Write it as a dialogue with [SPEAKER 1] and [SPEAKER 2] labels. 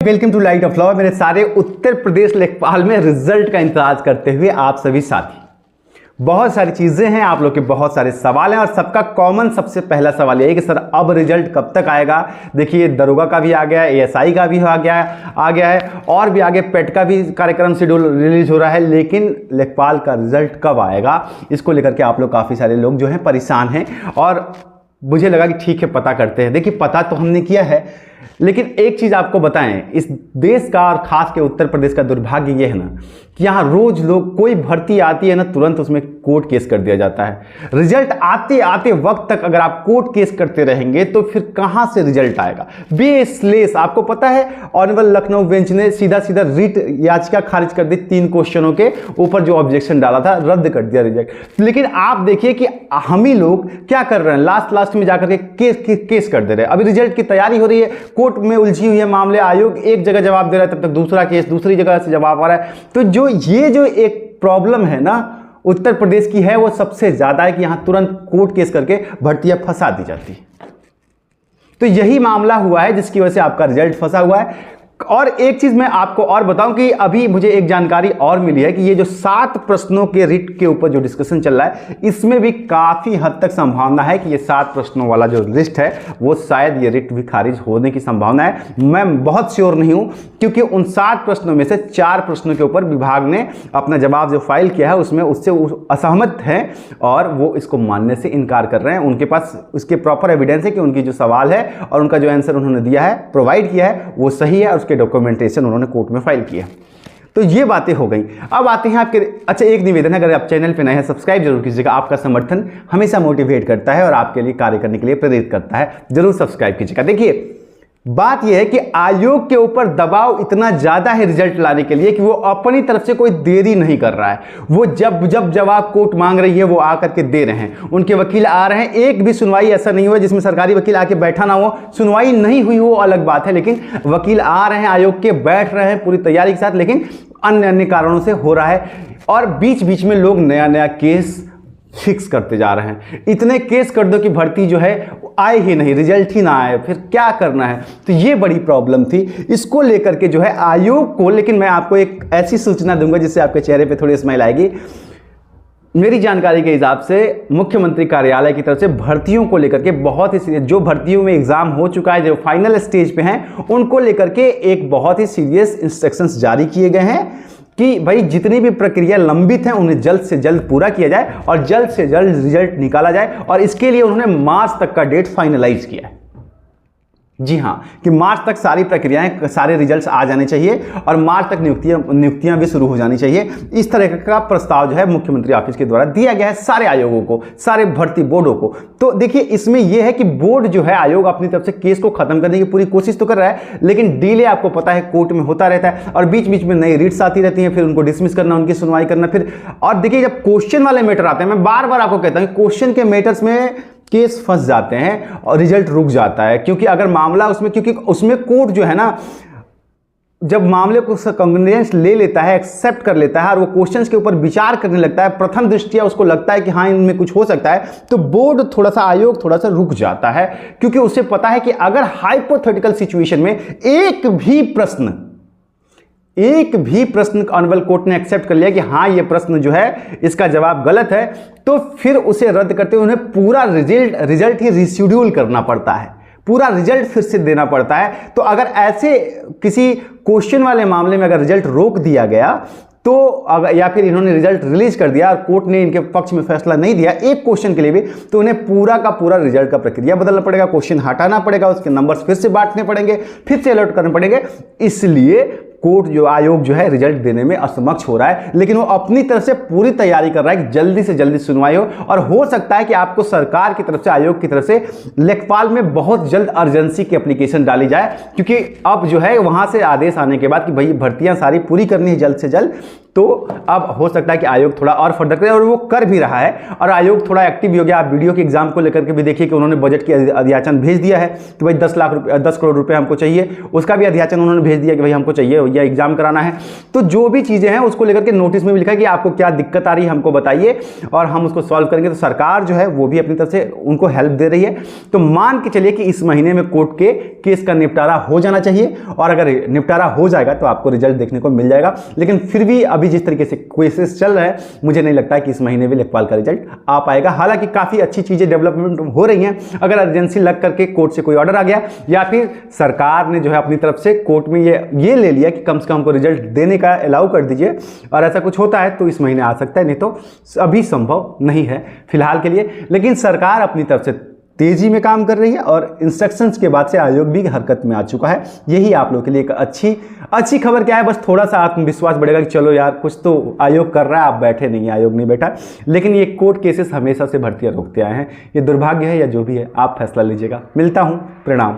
[SPEAKER 1] Welcome to light of law. मेरे सारे उत्तर प्रदेश लेखपाल में रिजल्ट का इंतजार करते हुए आप सभी साथी, बहुत सारी चीजें हैं, आप लोग के बहुत सारे सवाल हैं और सबका कॉमन सबसे पहला सवाल यही कि सर अब रिजल्ट कब तक आएगा। देखिए दरोगा का भी आ गया है, एएसआई का भी आ गया है और भी आगे पेट का भी कार्यक्रम शेड्यूल रिलीज हो रहा है, लेकिन लेखपाल का रिजल्ट कब आएगा इसको लेकर के आप लोग काफ़ी सारे लोग जो हैं परेशान हैं। और मुझे लगा कि ठीक है पता करते हैं। देखिए पता तो हमने किया है, लेकिन एक चीज़ आपको बताएं, इस देश का और खास के उत्तर प्रदेश का दुर्भाग्य ये है ना कि यहाँ रोज लोग कोई भर्ती आती है ना तुरंत उसमें कोर्ट केस कर दिया जाता है। रिजल्ट आते आते वक्त तक अगर आप कोर्ट केस करते रहेंगे तो फिर कहाँ से रिजल्ट आएगा। बेसलेस। आपको पता है ऑनरेबल लखनऊ बेंच ने सीधा सीधा रिट याचिका खारिज कर दी, 3 क्वेश्चनों के ऊपर जो ऑब्जेक्शन डाला था रद्द कर दिया रिजेक्ट। लेकिन आप देखिए कि हम ही लोग क्या कर रहे हैं, लास्ट में जाकर के केस कर दे रहे हैं। अभी रिजल्ट की तैयारी हो रही है, कोर्ट में उलझी हुई है मामले, आयोग एक जगह जवाब दे रहा है तब तक दूसरा केस दूसरी जगह से जवाब आ रहा है। तो ये जो एक प्रॉब्लम है ना उत्तर प्रदेश की है वो सबसे ज्यादा है कि यहां तुरंत कोर्ट केस करके भर्तियां फंसा दी जाती है। तो यही मामला हुआ है जिसकी वजह से आपका रिजल्ट फंसा हुआ है। और एक चीज मैं आपको और बताऊं कि अभी मुझे एक जानकारी और मिली है कि ये जो 7 प्रश्नों के रिट के ऊपर जो डिस्कशन चल रहा है इसमें भी काफी हद तक संभावना है कि ये 7 प्रश्नों वाला जो लिस्ट है वो शायद ये रिट भी खारिज होने की संभावना है। मैं बहुत श्योर नहीं हूं क्योंकि उन 7 प्रश्नों में से 4 प्रश्नों के ऊपर विभाग ने अपना जवाब जो फाइल किया है उसमें उससे असहमत है और वो इसको मानने से इनकार कर रहे हैं। उनके पास उसके प्रॉपर एविडेंस है कि उनकी जो सवाल है और उनका जो आंसर उन्होंने दिया है प्रोवाइड किया है वो सही है, उसके डॉक्यूमेंटेशन उन्होंने कोर्ट में फाइल किया। तो ये बातें हो गई। अब आते हैं आपके अच्छा एक निवेदन है, अगर आप चैनल पे नए हैं सब्सक्राइब जरूर कीजिएगा। आपका समर्थन हमेशा मोटिवेट करता है और आपके लिए कार्य करने के लिए प्रेरित करता है, जरूर सब्सक्राइब कीजिएगा। देखिए बात यह है कि आयोग के ऊपर दबाव इतना ज्यादा है रिजल्ट लाने के लिए कि वो अपनी तरफ से कोई देरी नहीं कर रहा है। वो जब जवाब कोर्ट मांग रही है वो आकर के दे रहे हैं, उनके वकील आ रहे हैं। एक भी सुनवाई ऐसा नहीं हुआ जिसमें सरकारी वकील आके बैठा ना हो। सुनवाई नहीं हुई वो अलग बात है, लेकिन वकील आ रहे हैं आयोग के, बैठ रहे हैं पूरी तैयारी के साथ, लेकिन अन्य कारणों से हो रहा है। और बीच बीच में लोग नया केस फिक्स करते जा रहे हैं। इतने केस कर दो कि भर्ती जो है आए ही नहीं, रिजल्ट ही ना आए, फिर क्या करना है। तो ये बड़ी प्रॉब्लम थी, इसको लेकर के जो है आयोग को। लेकिन मैं आपको एक ऐसी सूचना दूंगा जिससे आपके चेहरे पे थोड़ी स्माइल आएगी। मेरी जानकारी के हिसाब से मुख्यमंत्री कार्यालय की तरफ से भर्तियों को लेकर के बहुत ही सीरियस, जो भर्तियों में एग्जाम हो चुका है, जो फाइनल स्टेज पे हैं, उनको लेकर के एक बहुत ही सीरियस इंस्ट्रक्शंस जारी किए गए हैं कि भाई जितनी भी प्रक्रिया लंबित हैं उन्हें जल्द से जल्द पूरा किया जाए और जल्द से जल्द रिजल्ट निकाला जाए। और इसके लिए उन्होंने मार्च तक का डेट फाइनलाइज किया है। जी हाँ, कि मार्च तक सारी प्रक्रियाएं, सारे रिजल्ट्स आ जाने चाहिए और मार्च तक नियुक्तियां भी शुरू हो जानी चाहिए। इस तरह का प्रस्ताव जो है मुख्यमंत्री ऑफिस के द्वारा दिया गया है सारे आयोगों को, सारे भर्ती बोर्डों को। तो देखिए इसमें यह है कि बोर्ड जो है आयोग अपनी तरफ से केस को खत्म करने की पूरी कोशिश तो कर रहा है, लेकिन डिले आपको पता है कोर्ट में होता रहता है और बीच बीच में नई रिट्स आती रहती हैं, फिर उनको डिसमिस करना, उनकी सुनवाई करना। फिर और देखिए जब क्वेश्चन वाले मैटर आते हैं, मैं बार बार आपको कहता हूं क्वेश्चन के मैटर्स में केस फंस जाते हैं और रिजल्ट रुक जाता है। क्योंकि अगर मामला क्योंकि उसमें कोर्ट जो है ना, जब मामले को कॉन्ग्रेंस ले लेता है, एक्सेप्ट कर लेता है और वो क्वेश्चंस के ऊपर विचार करने लगता है, प्रथम दृष्टिया उसको लगता है कि हाँ इनमें कुछ हो सकता है, तो बोर्ड थोड़ा सा, आयोग थोड़ा सा रुक जाता है। क्योंकि उसे पता है कि अगर हाइपोथेटिकल सिचुएशन में एक भी प्रश्न ऑनरेबल कोर्ट ने एक्सेप्ट कर लिया कि हाँ ये प्रश्न जो है इसका जवाब गलत है, तो फिर उसे रद्द करते हुए उन्हें पूरा रिजल्ट ही रिशेड्यूल करना पड़ता है, पूरा रिजल्ट फिर से देना पड़ता है। तो अगर ऐसे किसी क्वेश्चन वाले मामले में अगर रिजल्ट रोक दिया गया तो अगर या फिर इन्होंने रिजल्ट रिलीज कर दिया और कोर्ट ने इनके पक्ष में फैसला नहीं दिया एक क्वेश्चन के लिए भी, तो उन्हें पूरा का पूरा रिजल्ट का प्रक्रिया बदलना पड़ेगा, क्वेश्चन हटाना पड़ेगा, उसके नंबर्स फिर से बांटने पड़ेंगे, फिर से अलर्ट करने पड़ेंगे। इसलिए कोर्ट जो आयोग जो है रिजल्ट देने में असमक्ष हो रहा है, लेकिन वो अपनी तरफ से पूरी तैयारी कर रहा है कि जल्दी से जल्दी सुनवाई हो। और हो सकता है कि आपको सरकार की तरफ से, आयोग की तरफ से लेखपाल में बहुत जल्द अर्जेंसी की एप्लीकेशन डाली जाए, क्योंकि अब जो है वहां से आदेश आने के बाद कि भाई भर्तियां सारी पूरी करनी है जल्द से जल्द, तो अब हो सकता है कि आयोग थोड़ा और फर्दर करे और वो कर भी रहा है। और आयोग थोड़ा एक्टिव भी हो गया। आप वीडियो के एग्जाम को लेकर के भी देखिए कि उन्होंने बजट की अधियाचन भेज दिया है कि भाई 10 करोड़ रुपए हमको चाहिए, उसका भी अधियाचन उन्होंने भेज दिया कि भाई हमको चाहिए या एग्जाम कराना है, तो जो भी चीज़ें हैं उसको लेकर के नोटिस में भी लिखा है कि आपको क्या दिक्कत आ रही है हमको बताइए और हम उसको सॉल्व करेंगे। तो सरकार जो है वो भी अपनी तरफ से उनको हेल्प दे रही है। तो मान के चलिए कि इस महीने में कोर्ट के केस का निपटारा हो जाना चाहिए, और अगर निपटारा हो जाएगा तो आपको रिजल्ट देखने को मिल जाएगा। लेकिन फिर भी अभी जिस तरीके से केसेस चल रहा है, मुझे नहीं लगता है कि इस महीने भी लेखपाल का रिजल्ट आ पाएगा। हालांकि काफ़ी अच्छी चीज़ें डेवलपमेंट हो रही हैं। अगर अर्जेंसी लग करके कोर्ट से कोई ऑर्डर आ गया, या फिर सरकार ने जो है अपनी तरफ से कोर्ट में ये ले लिया कि कम से कम हमको रिजल्ट देने का अलाउ कर दीजिए, और ऐसा कुछ होता है तो इस महीने आ सकता है, नहीं तो अभी संभव नहीं है फिलहाल के लिए। लेकिन सरकार अपनी तरफ से तेजी में काम कर रही है, और इंस्ट्रक्शंस के बाद से आयोग भी हरकत में आ चुका है। यही आप लोगों के लिए एक अच्छी खबर क्या है, बस थोड़ा सा आत्मविश्वास बढ़ेगा कि चलो यार कुछ तो आयोग कर रहा है, आप बैठे नहीं, आयोग नहीं बैठा। लेकिन ये कोर्ट केसेस हमेशा से भर्तियां रोकते आए हैं, ये दुर्भाग्य है या जो भी है, आप फैसला लीजिएगा। मिलता हूं, प्रणाम।